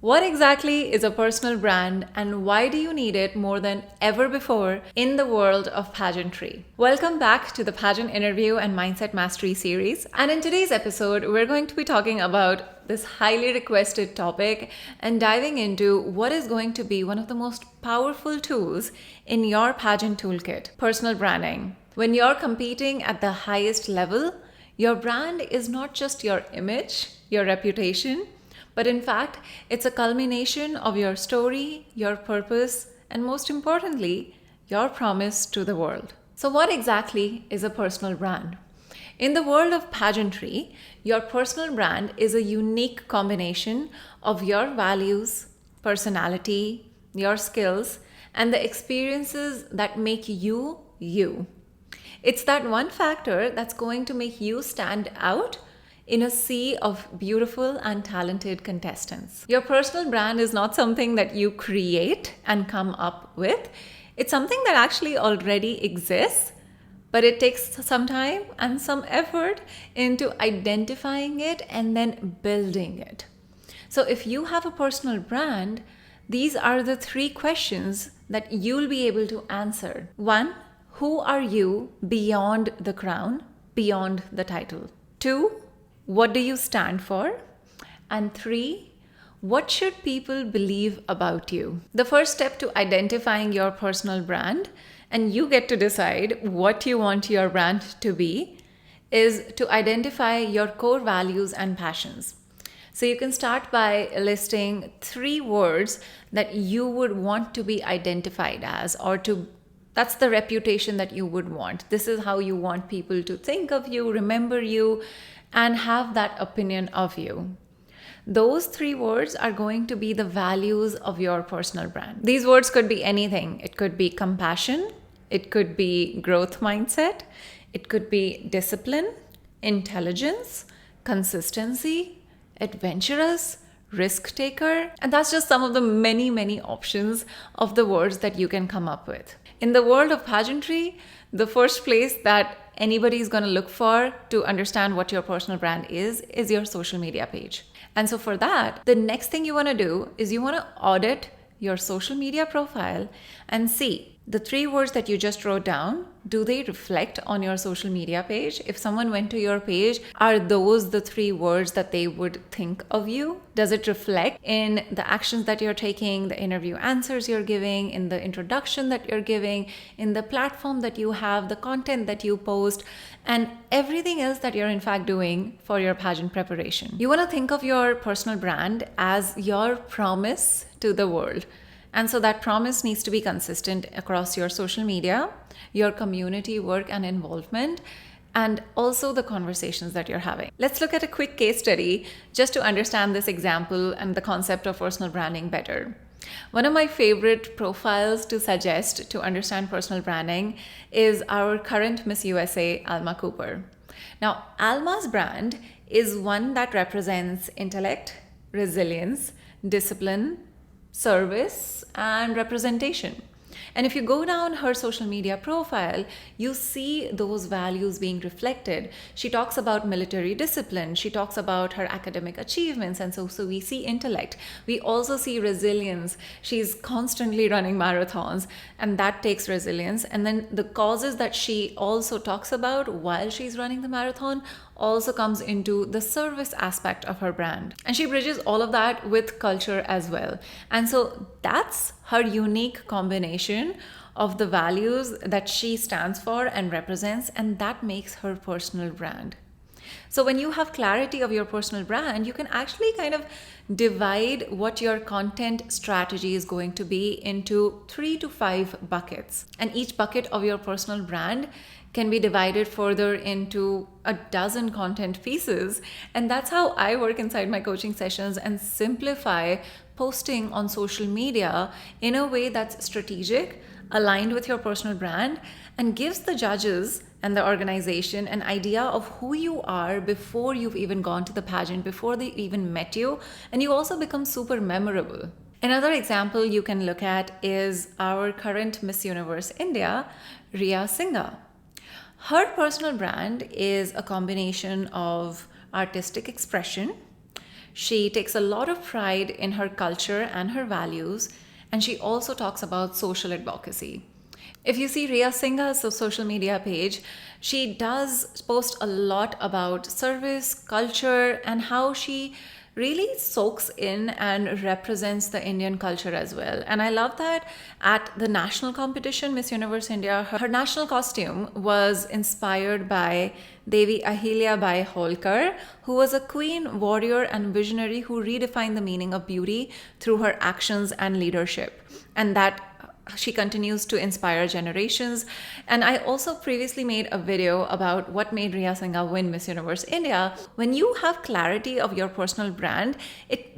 What exactly is a personal brand and why do you need it more than ever before in the world of pageantry? Welcome back to the Pageant Interview and Mindset Mastery series. And in today's episode, we're going to be talking about this highly requested topic and diving into what is going to be one of the most powerful tools in your pageant toolkit, personal branding. When you're competing at the highest level, your brand is not just your image, your reputation, but in fact, it's a culmination of your story, your purpose, and most importantly, your promise to the world. So what exactly is a personal brand? In the world of pageantry, your personal brand is a unique combination of your values, personality, your skills, and the experiences that make you, you. It's that one factor that's going to make you stand out in a sea of beautiful and talented contestants. Your personal brand is not something that you create and come up with. It's something that actually already exists, but it takes some time and some effort into identifying it and then building it. So if you have a personal brand, these are the 3 questions that you'll be able to answer. 1, who are you beyond the crown, beyond the title? 2, what do you stand for? And 3, what should people believe about you? The first step to identifying your personal brand, and you get to decide what you want your brand to be, is to identify your core values and passions. So you can start by listing 3 words that you would want to be identified as, that's the reputation that you would want. This is how you want people to think of you, remember you, and have that opinion of you. Those 3 words are going to be the values of your personal brand. These words could be anything. It could be compassion, it could be growth mindset, it could be discipline, intelligence, consistency, adventurous, risk taker, and that's just some of the many options of the words that you can come up with. In the world of pageantry, the first place that anybody is going to look for to understand what your personal brand is your social media page. And so for that, the next thing you want to do is you want to audit your social media profile and see the 3 words that you just wrote down, do they reflect on your social media page? If someone went to your page, are those the 3 words that they would think of you? Does it reflect in the actions that you're taking, the interview answers you're giving, in the introduction that you're giving, in the platform that you have, the content that you post, and everything else that you're in fact doing for your pageant preparation? You want to think of your personal brand as your promise to the world. And so that promise needs to be consistent across your social media, your community work and involvement, and also the conversations that you're having. Let's look at a quick case study just to understand this example and the concept of personal branding better. One of my favorite profiles to suggest to understand personal branding is our current Miss USA, Alma Cooper. Now, Alma's brand is one that represents intellect, resilience, discipline, service, and representation. And if you go down her social media profile, you see those values being reflected. She talks about military discipline. She talks about her academic achievements. And so we see intellect. We also see resilience. She's constantly running marathons, and that takes resilience. And then the causes that she also talks about while she's running the marathon also comes into the service aspect of her brand. And she bridges all of that with culture as well. And so that's her unique combination of the values that she stands for and represents, and that makes her personal brand. So when you have clarity of your personal brand, you can actually kind of divide what your content strategy is going to be into 3 to 5 buckets. And each bucket of your personal brand can be divided further into a dozen content pieces. And that's how I work inside my coaching sessions and simplify posting on social media in a way that's strategic, aligned with your personal brand, and gives the judges and the organization an idea of who you are before you've even gone to the pageant, before they even met you, and you also become super memorable. Another example you can look at is our current Miss Universe India, Riya Singha. Her personal brand is a combination of artistic expression. She takes a lot of pride in her culture and her values, and she also talks about social advocacy. If you see Rhea Singh's social media page, she does post a lot about service, culture, and how she really soaks in and represents the Indian culture as well. And I love that at the national competition, Miss Universe India, her national costume was inspired by Devi Ahilya Bai Holkar, who was a queen, warrior, and visionary who redefined the meaning of beauty through her actions and leadership. And that she continues to inspire generations. And I also previously made a video about what made Rhea Singha win Miss Universe India. When you have clarity of your personal brand,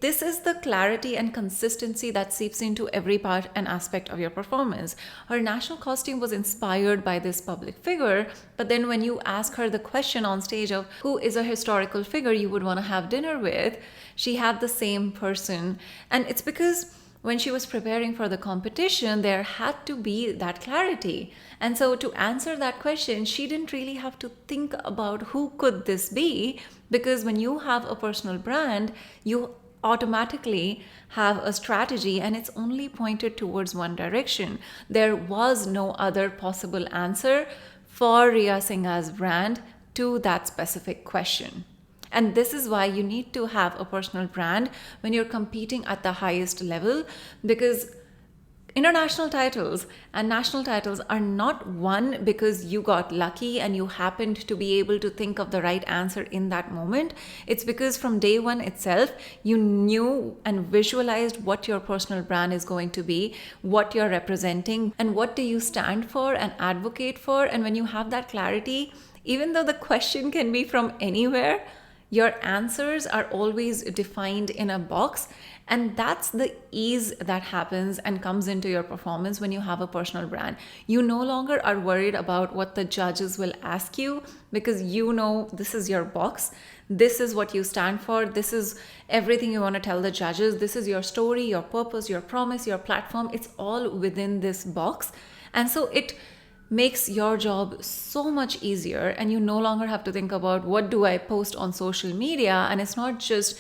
this is the clarity and consistency that seeps into every part and aspect of your performance. Her national costume was inspired by this public figure, but then when you ask her the question on stage of who is a historical figure you would want to have dinner with, she had the same person. And it's because when she was preparing for the competition, there had to be that clarity. And so to answer that question, she didn't really have to think about who could this be, because when you have a personal brand, you automatically have a strategy and it's only pointed towards one direction. There was no other possible answer for Rhea Singha's brand to that specific question. And this is why you need to have a personal brand when you're competing at the highest level, because international titles and national titles are not won because you got lucky and you happened to be able to think of the right answer in that moment. It's because from day one itself, you knew and visualized what your personal brand is going to be, what you're representing, and what do you stand for and advocate for. And when you have that clarity, even though the question can be from anywhere, your answers are always defined in a box, and that's the ease that happens and comes into your performance when you have a personal brand. You no longer are worried about what the judges will ask you, because you know this is your box. This is what you stand for. This is everything you want to tell the judges. This is your story, your purpose, your promise, your platform. It's all within this box. And so it makes your job so much easier, and you no longer have to think about what do I post on social media. And it's not just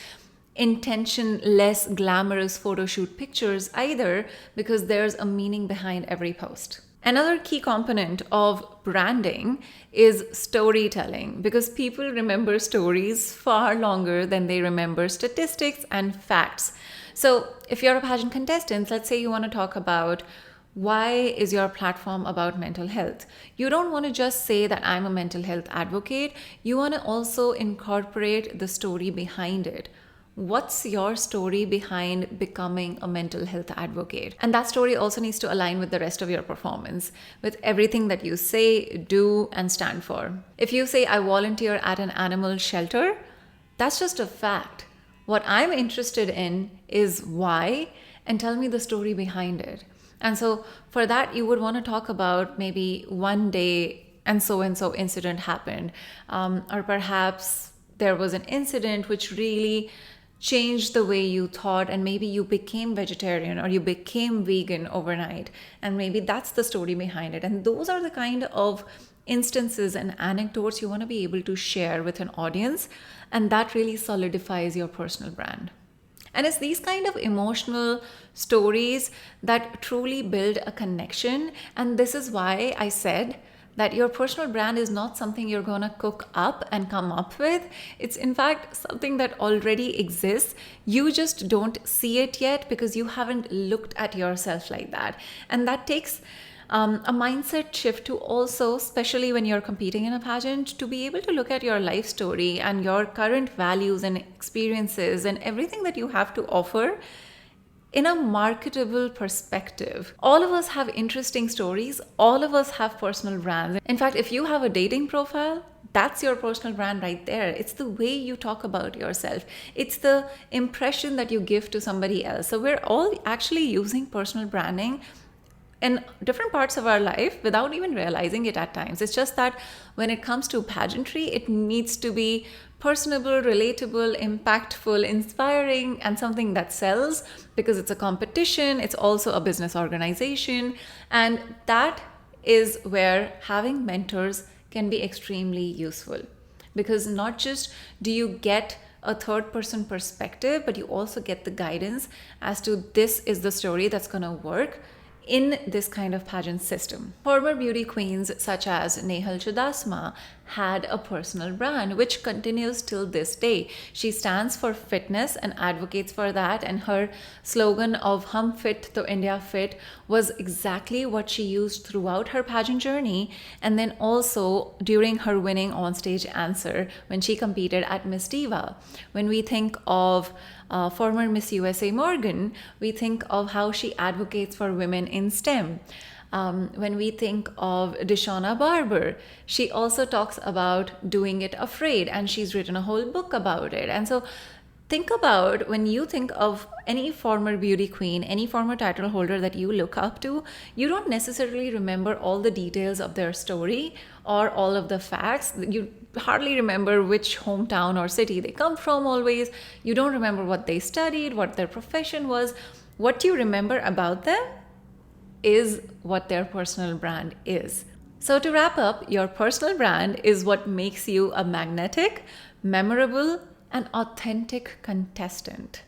intention-less glamorous photo shoot pictures either, because there's a meaning behind every post. Another key component of branding is storytelling, because people remember stories far longer than they remember statistics and facts. So if you're a pageant contestant, let's say you want to talk about why is your platform about mental health? You don't want to just say that I'm a mental health advocate. You want to also incorporate the story behind it. What's your story behind becoming a mental health advocate? And that story also needs to align with the rest of your performance, with everything that you say, do, and stand for. If you say, I volunteer at an animal shelter, that's just a fact. What I'm interested in is why, and tell me the story behind it. And so for that, you would want to talk about maybe one day and so incident happened. Or perhaps there was an incident which really changed the way you thought, and maybe you became vegetarian or you became vegan overnight. And maybe that's the story behind it. And those are the kind of instances and anecdotes you want to be able to share with an audience. And that really solidifies your personal brand. And it's these kind of emotional stories that truly build a connection. And this is why I said that your personal brand is not something you're going to cook up and come up with. It's in fact something that already exists. You just don't see it yet because you haven't looked at yourself like that. And that takes a mindset shift to also, especially when you're competing in a pageant, to be able to look at your life story and your current values and experiences and everything that you have to offer in a marketable perspective. All of us have interesting stories. All of us have personal brands. In fact, if you have a dating profile, that's your personal brand right there. It's the way you talk about yourself. It's the impression that you give to somebody else. So we're all actually using personal branding in different parts of our life without even realizing it at times. It's just that when it comes to pageantry, it needs to be personable, relatable, impactful, inspiring, and something that sells, because it's a competition. It's also a business organization. And that is where having mentors can be extremely useful, because not just do you get a third person perspective, but you also get the guidance as to this is the story that's going to work in this kind of pageant system. Former beauty queens such as Nehal Chudasma had a personal brand which continues till this day. She stands for fitness and advocates for that, and her slogan of Hum Fit to India Fit was exactly what she used throughout her pageant journey, and then also during her winning onstage answer when she competed at Miss Diva. When we think of former Miss USA Morgan, we think of how she advocates for women in STEM. When we think of Deshauna Barber, she also talks about doing it afraid, and she's written a whole book about it. And so think about, when you think of any former beauty queen, any former title holder that you look up to, you don't necessarily remember all the details of their story or all of the facts. You hardly remember which hometown or city they come from always. You don't remember what they studied, what their profession was. What you remember about them is what their personal brand is. So to wrap up, your personal brand is what makes you a magnetic, memorable, and authentic contestant.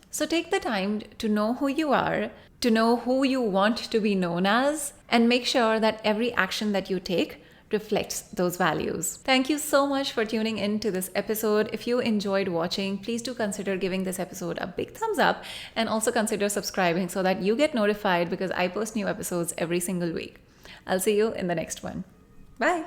So take the time to know who you are, to know who you want to be known as, and make sure that every action that you take reflects those values. Thank you so much for tuning in to this episode. If you enjoyed watching, please do consider giving this episode a big thumbs up, and also consider subscribing so that you get notified, because I post new episodes every single week. I'll see you in the next one. Bye.